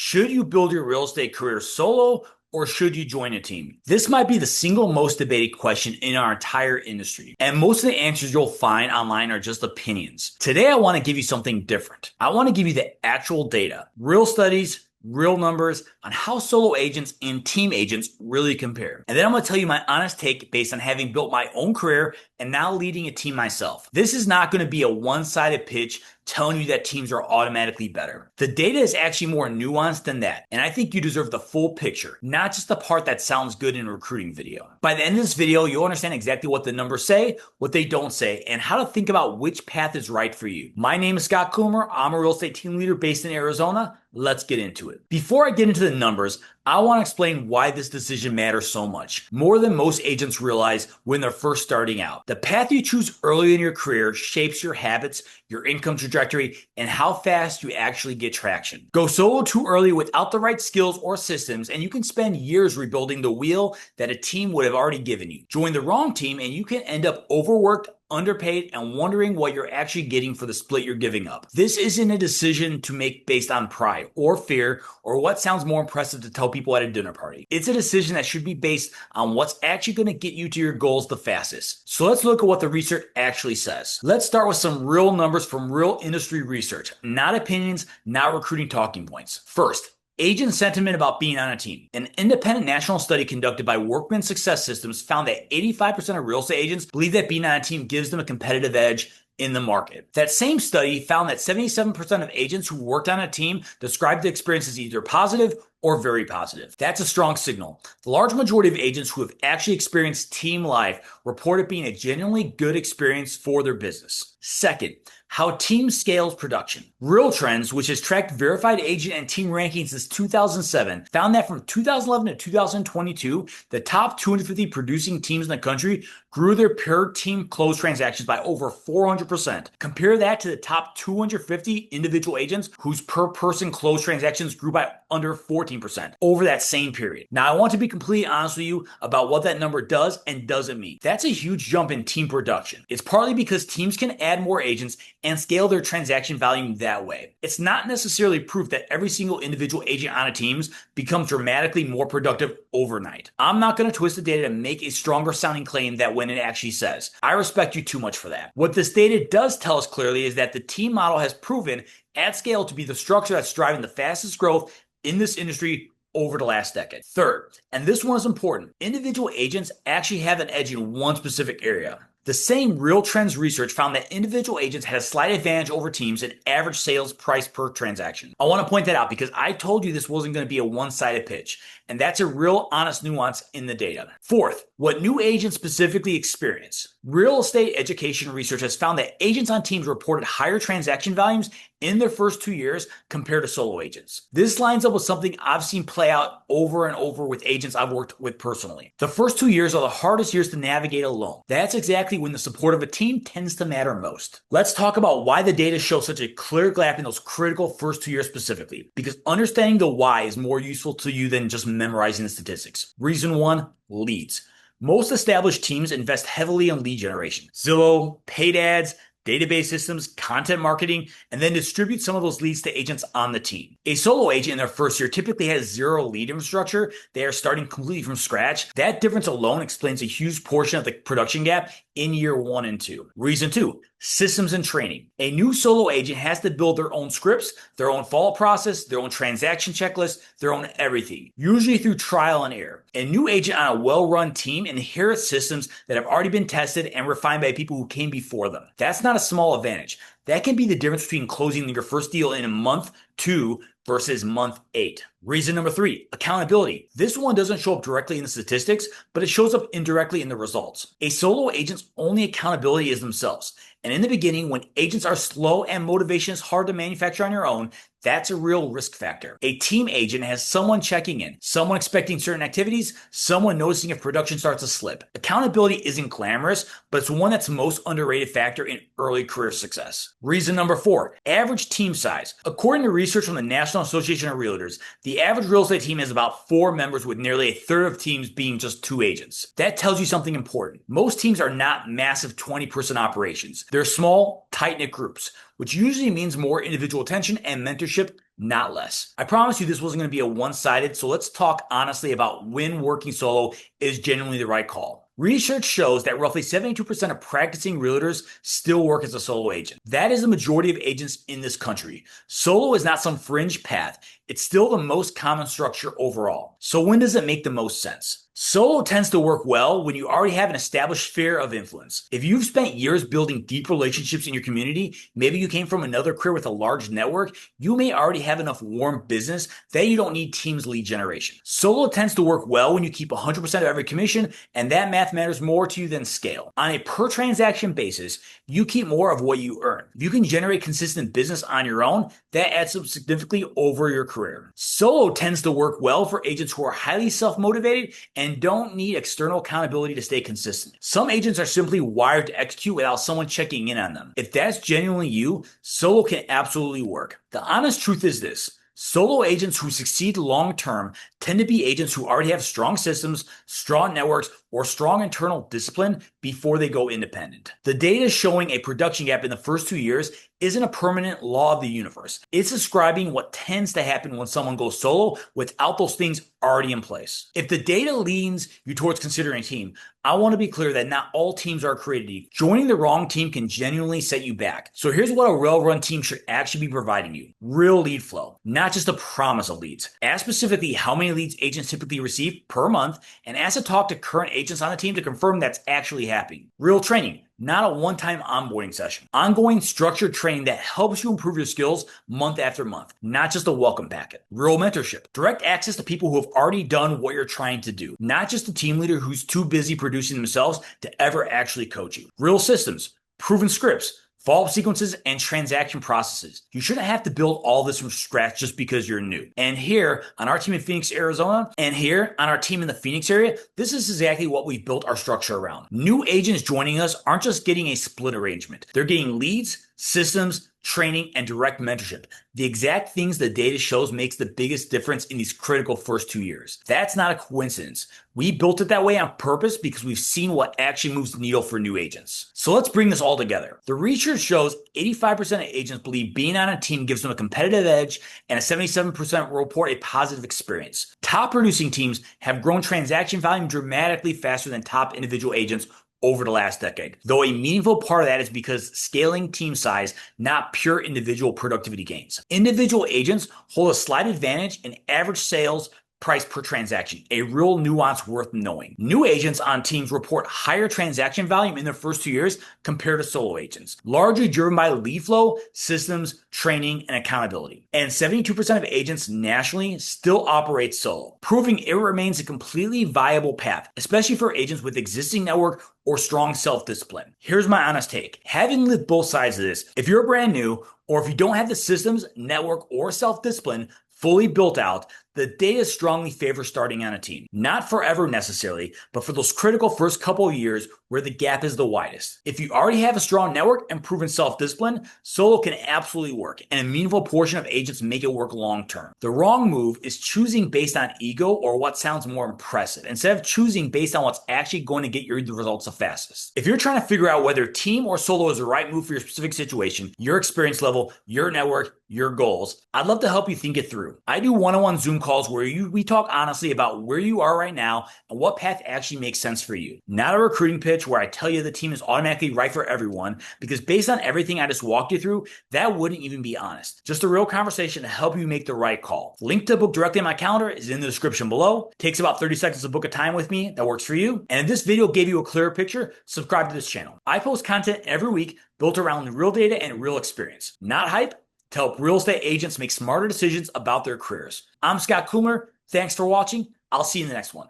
Should you build your real estate career solo or should you join a team? This might be the single most debated question in our entire industry. And most of the answers you'll find online are just opinions. Today, I want to give you something different. I want to give you the actual data, real studies, real numbers on how solo agents and team agents really compare. And then I'm going to tell you my honest take based on having built my own career and now leading a team myself. This is not going to be a one-sided pitch telling you that teams are automatically better. The data is actually more nuanced than that, and I think you deserve the full picture, not just the part that sounds good in a recruiting video. By the end of this video, you'll understand exactly what the numbers say, what they don't say, and how to think about which path is right for you. My name is Scott Coomer. I'm a real estate team leader based in Arizona. Let's get into it. Before I get into the numbers, I want to explain why this decision matters so much, more than most agents realize when they're first starting out. The path you choose early in your career shapes your habits, your income trajectory, and how fast you actually get traction. Go solo too early without the right skills or systems, and you can spend years rebuilding the wheel that a team would have already given you. Join the wrong team, and you can end up overworked, underpaid, and wondering what you're actually getting for the split you're giving up. This isn't a decision to make based on pride or fear or what sounds more impressive to tell people at a dinner party. It's a decision that should be based on what's actually going to get you to your goals the fastest. So let's look at what the research actually says. Let's start with some real numbers from real industry research, not opinions, not recruiting talking points. First, agent sentiment about being on a team. An independent national study conducted by Workman Success Systems found that 85% of real estate agents believe that being on a team gives them a competitive edge in the market. That same study found that 77% of agents who worked on a team described the experience as either positive or very positive. That's a strong signal. The large majority of agents who have actually experienced team life report it being a genuinely good experience for their business. Second, how team scales production. Real Trends, which has tracked verified agent and team rankings since 2007, found that from 2011 to 2022, the top 250 producing teams in the country grew their per team closed transactions by over 400%. Compare that to the top 250 individual agents whose per person closed transactions grew by under 14% over that same period. Now, I want to be completely honest with you about what that number does and doesn't mean. That's a huge jump in team production. It's partly because teams can add more agents and scale their transaction volume that way. It's not necessarily proof that every single individual agent on a team becomes dramatically more productive overnight. I'm not going to twist the data to make a stronger sounding claim that when it actually says. I respect you too much for that. What this data does tell us clearly is that the team model has proven at scale to be the structure that's driving the fastest growth in this industry over the last decade. Third, and this one is important, individual agents actually have an edge in one specific area. The same Real Trends research found that individual agents had a slight advantage over teams in average sales price per transaction. I want to point that out because I told you this wasn't going to be a one-sided pitch, and that's a real honest nuance in the data. Fourth, what new agents specifically experience. Real estate education research has found that agents on teams reported higher transaction volumes in their first 2 years compared to solo agents. This lines up with something I've seen play out over and over with agents I've worked with personally. The first 2 years are the hardest years to navigate alone. That's exactly when the support of a team tends to matter most. Let's talk about why the data shows such a clear gap in those critical first 2 years specifically, because understanding the why is more useful to you than just memorizing the statistics. Reason one, leads. Most established teams invest heavily in lead generation. Zillow, paid ads, database systems, content marketing, and then distribute some of those leads to agents on the team. A solo agent in their first year typically has zero lead infrastructure. They are starting completely from scratch. That difference alone explains a huge portion of the production gap in year 1 and 2. Reason 2, systems and training. A new solo agent has to build their own scripts, their own follow-up process, their own transaction checklist, their own everything, usually through trial and error. A new agent on a well-run team inherits systems that have already been tested and refined by people who came before them. That's not a small advantage. That can be the difference between closing your first deal in month 2 versus month 8. Reason number 3, accountability. This one doesn't show up directly in the statistics, but it shows up indirectly in the results. A solo agent's only accountability is themselves. And in the beginning, when agents are slow and motivation is hard to manufacture on your own, that's a real risk factor. A team agent has someone checking in, someone expecting certain activities, someone noticing if production starts to slip. Accountability isn't glamorous, but it's one that's most underrated factor in early career success. Reason number 4, average team size. According to research from the National Association of Realtors, the average real estate team has about 4 members, with nearly a third of teams being just 2 agents. That tells you something important. Most teams are not massive 20-person operations. They're small, tight-knit groups, which usually means more individual attention and mentorship not less. I promise you this wasn't going to be a one-sided, so let's talk honestly about when working solo is genuinely the right call. Research shows that roughly 72% of practicing realtors still work as a solo agent. That is the majority of agents in this country. Solo is not some fringe path. It's still the most common structure overall. So when does it make the most sense? Solo tends to work well when you already have an established sphere of influence. If you've spent years building deep relationships in your community, maybe you came from another career with a large network, you may already have enough warm business that you don't need teams lead generation. Solo tends to work well when you keep 100% of every commission, and that math matters more to you than scale. On a per transaction basis, you keep more of what you earn. If you can generate consistent business on your own, that adds up significantly over your career. Solo tends to work well for agents who are highly self-motivated and don't need external accountability to stay consistent. Some agents are simply wired to execute without someone checking in on them. If that's genuinely you, solo can absolutely work. The honest truth is this. Solo agents who succeed long-term tend to be agents who already have strong systems, strong networks, or strong internal discipline before they go independent. The data showing a production gap in the first 2 years isn't a permanent law of the universe. It's describing what tends to happen when someone goes solo without those things already in place. If the data leans you towards considering a team, I want to be clear that not all teams are created equal. Joining the wrong team can genuinely set you back. So here's what a well-run team should actually be providing you. Real lead flow, not just a promise of leads. Ask specifically how many leads agents typically receive per month, and ask to talk to current agents on the team to confirm that's actually happening. Real training, not a one-time onboarding session. Ongoing structured training that helps you improve your skills month after month, not just a welcome packet. Real mentorship, direct access to people who have already done what you're trying to do, not just a team leader who's too busy producing themselves to ever actually coach you. Real systems, proven scripts, follow-up sequences, and transaction processes. You shouldn't have to build all this from scratch just because you're new. And here on our team in Phoenix, Arizona, and here on our team in the Phoenix area, this is exactly what we've built our structure around. New agents joining us aren't just getting a split arrangement. They're getting leads, systems, training, and direct mentorship. The exact things the data shows makes the biggest difference in these critical first 2 years. That's not a coincidence. We built it that way on purpose because we've seen what actually moves the needle for new agents. So let's bring this all together. The research shows 85% of agents believe being on a team gives them a competitive edge, and a 77% report a positive experience. Top producing teams have grown transaction volume dramatically faster than top individual agents over the last decade, though a meaningful part of that is because scaling team size, not pure individual productivity gains. Individual agents hold a slight advantage in average sales price per transaction, a real nuance worth knowing. New agents on teams report higher transaction volume in their first 2 years compared to solo agents, largely driven by lead flow, systems, training, and accountability. And 72% of agents nationally still operate solo, proving it remains a completely viable path, especially for agents with existing network or strong self-discipline. Here's my honest take. Having lived both sides of this, if you're brand new, or if you don't have the systems, network, or self-discipline fully built out, the data strongly favors starting on a team. Not forever necessarily, but for those critical first couple of years where the gap is the widest. If you already have a strong network and proven self-discipline, solo can absolutely work, and a meaningful portion of agents make it work long-term. The wrong move is choosing based on ego or what sounds more impressive, instead of choosing based on what's actually going to get you the results the fastest. If you're trying to figure out whether team or solo is the right move for your specific situation, your experience level, your network, your goals, I'd love to help you think it through. I do one-on-one Zoom calls where we talk honestly about where you are right now and what path actually makes sense for you. Not a recruiting pitch where I tell you the team is automatically right for everyone, because based on everything I just walked you through, that wouldn't even be honest. Just a real conversation to help you make the right call. Link to book directly in my calendar is in the description below. Takes about 30 seconds to book a time with me that works for you. And if this video gave you a clearer picture, subscribe to this channel. I post content every week built around real data and real experience, not hype, to help real estate agents make smarter decisions about their careers. I'm Scott Coomer. Thanks for watching. I'll see you in the next one.